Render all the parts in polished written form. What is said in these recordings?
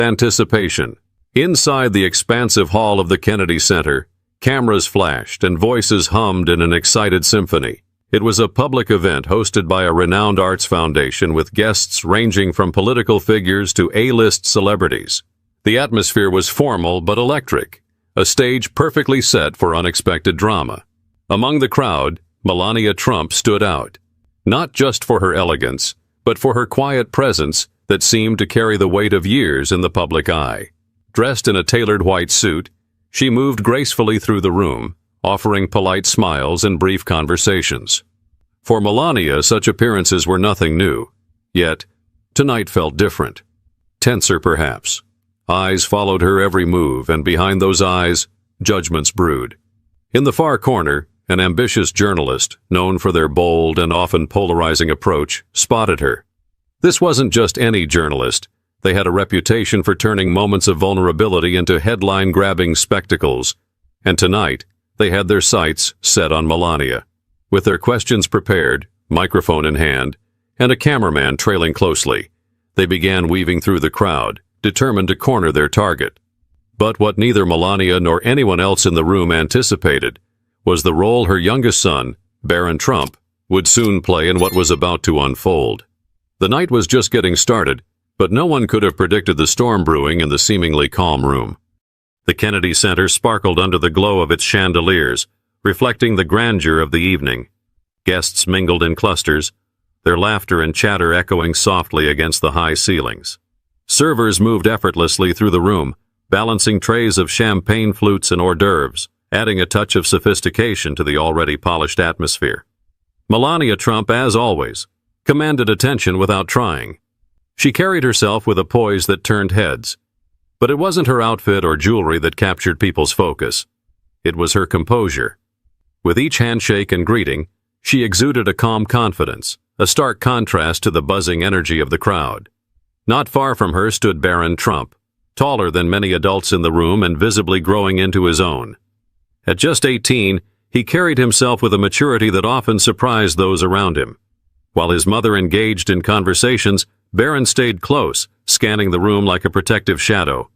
Anticipation. Inside the expansive hall of the Kennedy Center, cameras flashed and voices hummed in an excited symphony. It was a public event hosted by a renowned arts foundation with guests ranging from political figures to A-list celebrities. The atmosphere was formal but electric, a stage perfectly set for unexpected drama. Among the crowd, Melania Trump stood out, not just for her elegance, but for her quiet presence that seemed to carry the weight of years in the public eye. Dressed in a tailored white suit, she moved gracefully through the room, offering polite smiles and brief conversations. For Melania, such appearances were nothing new. Yet, tonight felt different. Tenser, perhaps. Eyes followed her every move, and behind those eyes, judgments brewed. In the far corner, an ambitious journalist, known for their bold and often polarizing approach, spotted her. This wasn't just any journalist. They had a reputation for turning moments of vulnerability into headline-grabbing spectacles. And tonight, they had their sights set on Melania. With their questions prepared, microphone in hand, and a cameraman trailing closely, they began weaving through the crowd, determined to corner their target. But what neither Melania nor anyone else in the room anticipated was the role her youngest son, Barron Trump, would soon play in what was about to unfold. The night was just getting started, but no one could have predicted the storm brewing in the seemingly calm room. The Kennedy Center sparkled under the glow of its chandeliers, reflecting the grandeur of the evening. Guests mingled in clusters, their laughter and chatter echoing softly against the high ceilings. Servers moved effortlessly through the room, balancing trays of champagne flutes and hors d'oeuvres, adding a touch of sophistication to the already polished atmosphere. Melania Trump, as always, commanded attention without trying. She carried herself with a poise that turned heads. But it wasn't her outfit or jewelry that captured people's focus. It was her composure. With each handshake and greeting, she exuded a calm confidence, a stark contrast to the buzzing energy of the crowd. Not far from her stood Barron Trump, taller than many adults in the room and visibly growing into his own. At just 18, he carried himself with a maturity that often surprised those around him. While his mother engaged in conversations, Barron stayed close, scanning the room like a protective shadow.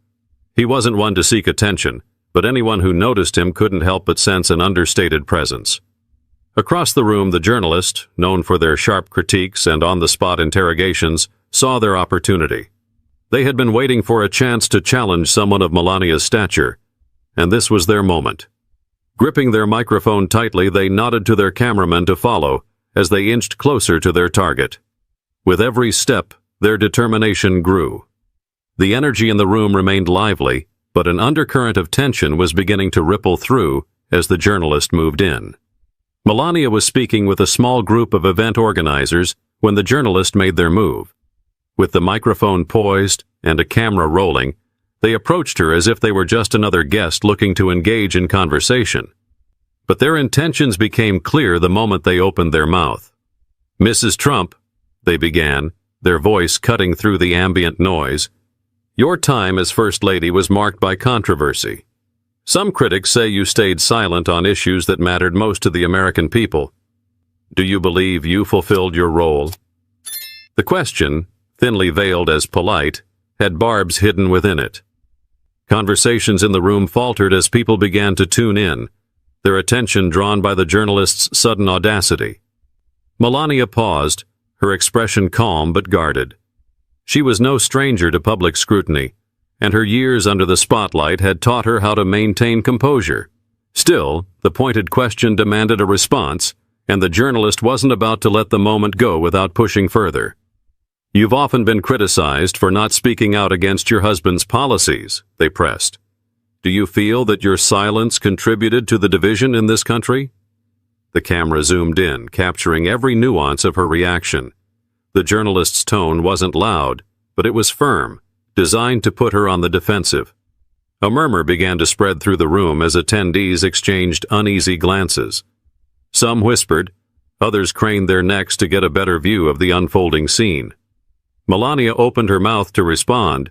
He wasn't one to seek attention, but anyone who noticed him couldn't help but sense an understated presence. Across the room, the journalist, known for their sharp critiques and on-the-spot interrogations, saw their opportunity. They had been waiting for a chance to challenge someone of Melania's stature, and this was their moment. Gripping their microphone tightly, they nodded to their cameramen to follow as they inched closer to their target. With every step, their determination grew. The energy in the room remained lively, but an undercurrent of tension was beginning to ripple through as the journalist moved in. Melania was speaking with a small group of event organizers when the journalist made their move. With the microphone poised and a camera rolling, they approached her as if they were just another guest looking to engage in conversation. But their intentions became clear the moment they opened their mouth. "Mrs. Trump," they began, their voice cutting through the ambient noise, "your time as First Lady was marked by controversy. Some critics say you stayed silent on issues that mattered most to the American people. Do you believe you fulfilled your role?" The question, thinly veiled as polite, had barbs hidden within it. Conversations in the room faltered as people began to tune in, their attention drawn by the journalist's sudden audacity. Melania paused, her expression calm but guarded. She was no stranger to public scrutiny, and her years under the spotlight had taught her how to maintain composure. Still, the pointed question demanded a response, and the journalist wasn't about to let the moment go without pushing further. "You've often been criticized for not speaking out against your husband's policies," they pressed. "Do you feel that your silence contributed to the division in this country?" The camera zoomed in, capturing every nuance of her reaction. The journalist's tone wasn't loud, but it was firm, designed to put her on the defensive. A murmur began to spread through the room as attendees exchanged uneasy glances. Some whispered, others craned their necks to get a better view of the unfolding scene. Melania opened her mouth to respond,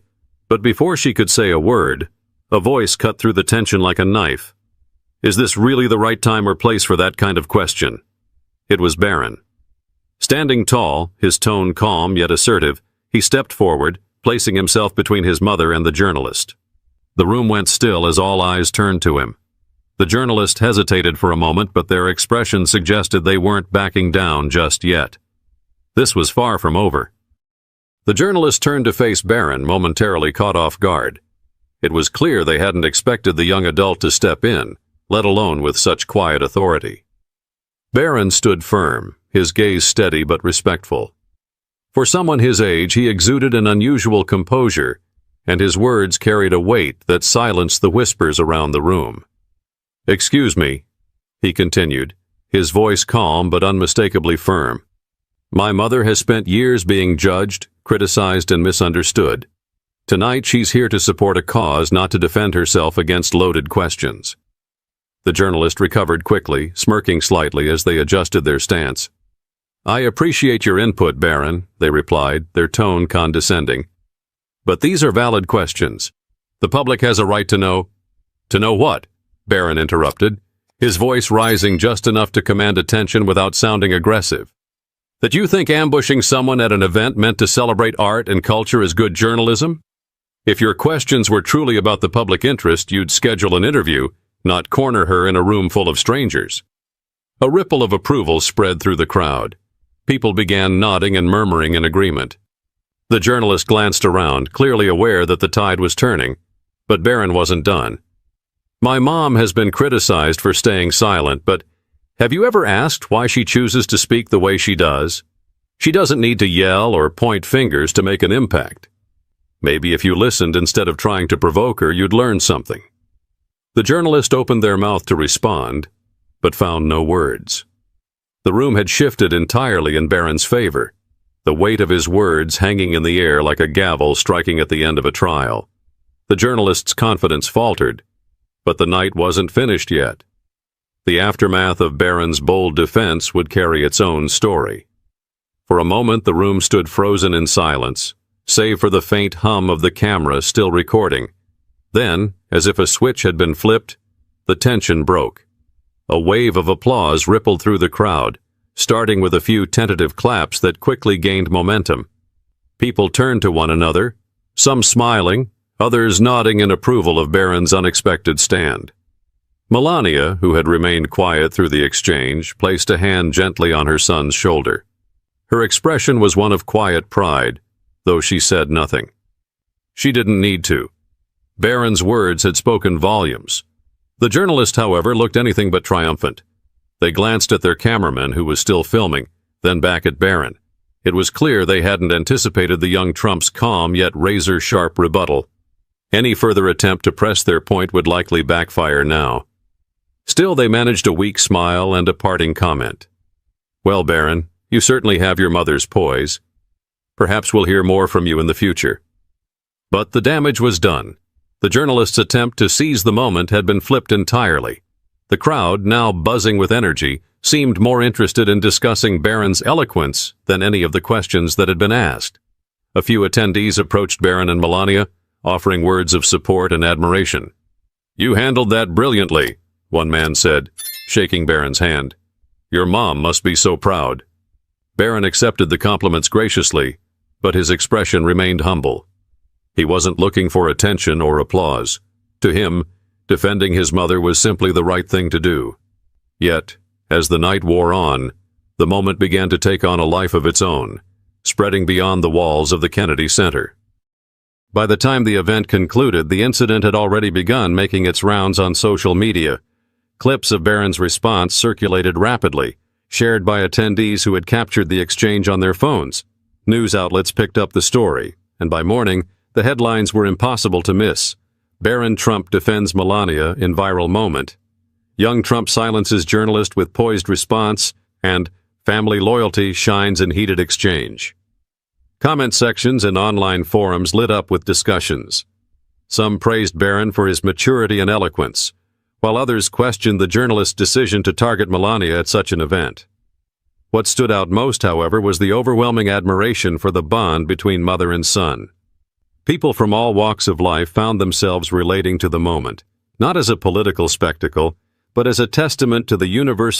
but before she could say a word, a voice cut through the tension like a knife. "Is this really the right time or place for that kind of question?" It was Barron. Standing tall, his tone calm yet assertive, he stepped forward, placing himself between his mother and the journalist. The room went still as all eyes turned to him. The journalist hesitated for a moment, but their expression suggested they weren't backing down just yet. This was far from over. The journalist turned to face Barron, momentarily caught off guard. It was clear they hadn't expected the young adult to step in, let alone with such quiet authority. Barron stood firm, his gaze steady but respectful. For someone his age, he exuded an unusual composure, and his words carried a weight that silenced the whispers around the room. "Excuse me," he continued, his voice calm but unmistakably firm. "My mother has spent years being judged, criticized, and misunderstood. Tonight she's here to support a cause, not to defend herself against loaded questions." The journalist recovered quickly, smirking slightly as they adjusted their stance. "I appreciate your input, Barron," they replied, their tone condescending. "But these are valid questions. The public has a right to know—" "To know what?" Barron interrupted, his voice rising just enough to command attention without sounding aggressive. "That you think ambushing someone at an event meant to celebrate art and culture is good journalism? If your questions were truly about the public interest, you'd schedule an interview, not corner her in a room full of strangers." A ripple of approval spread through the crowd. People began nodding and murmuring in agreement. The journalist glanced around, clearly aware that the tide was turning, but Barron wasn't done. "My mom has been criticized for staying silent, but have you ever asked why she chooses to speak the way she does? She doesn't need to yell or point fingers to make an impact. Maybe if you listened instead of trying to provoke her, you'd learn something." The journalist opened their mouth to respond, but found no words. The room had shifted entirely in Barron's favor, the weight of his words hanging in the air like a gavel striking at the end of a trial. The journalist's confidence faltered, but the night wasn't finished yet. The aftermath of Barron's bold defense would carry its own story. For a moment, the room stood frozen in silence, save for the faint hum of the camera still recording. Then, as if a switch had been flipped, the tension broke. A wave of applause rippled through the crowd, starting with a few tentative claps that quickly gained momentum. People turned to one another, some smiling, others nodding in approval of Barron's unexpected stand. Melania, who had remained quiet through the exchange, placed a hand gently on her son's shoulder. Her expression was one of quiet pride, though she said nothing. She didn't need to. Barron's words had spoken volumes. The journalist, however, looked anything but triumphant. They glanced at their cameraman, who was still filming, then back at Barron. It was clear they hadn't anticipated the young Trump's calm yet razor-sharp rebuttal. Any further attempt to press their point would likely backfire now. Still, they managed a weak smile and a parting comment. "Well, Barron, you certainly have your mother's poise. Perhaps we'll hear more from you in the future." But the damage was done. The journalist's attempt to seize the moment had been flipped entirely. The crowd, now buzzing with energy, seemed more interested in discussing Barron's eloquence than any of the questions that had been asked. A few attendees approached Barron and Melania, offering words of support and admiration. "You handled that brilliantly," one man said, shaking Barron's hand. "Your mom must be so proud." Barron accepted the compliments graciously, but his expression remained humble. He wasn't looking for attention or applause. To him, defending his mother was simply the right thing to do. Yet, as the night wore on, the moment began to take on a life of its own, spreading beyond the walls of the Kennedy Center. By the time the event concluded, the incident had already begun making its rounds on social media. Clips of Barron's response circulated rapidly, shared by attendees who had captured the exchange on their phones. News outlets picked up the story, and by morning, the headlines were impossible to miss. Barron Trump defends Melania in viral moment. Young Trump silences journalist with poised response, and family loyalty shines in heated exchange. Comment sections and online forums lit up with discussions. Some praised Barron for his maturity and eloquence, while others questioned the journalist's decision to target Melania at such an event. What stood out most, however, was the overwhelming admiration for the bond between mother and son. People from all walks of life found themselves relating to the moment, not as a political spectacle, but as a testament to the universal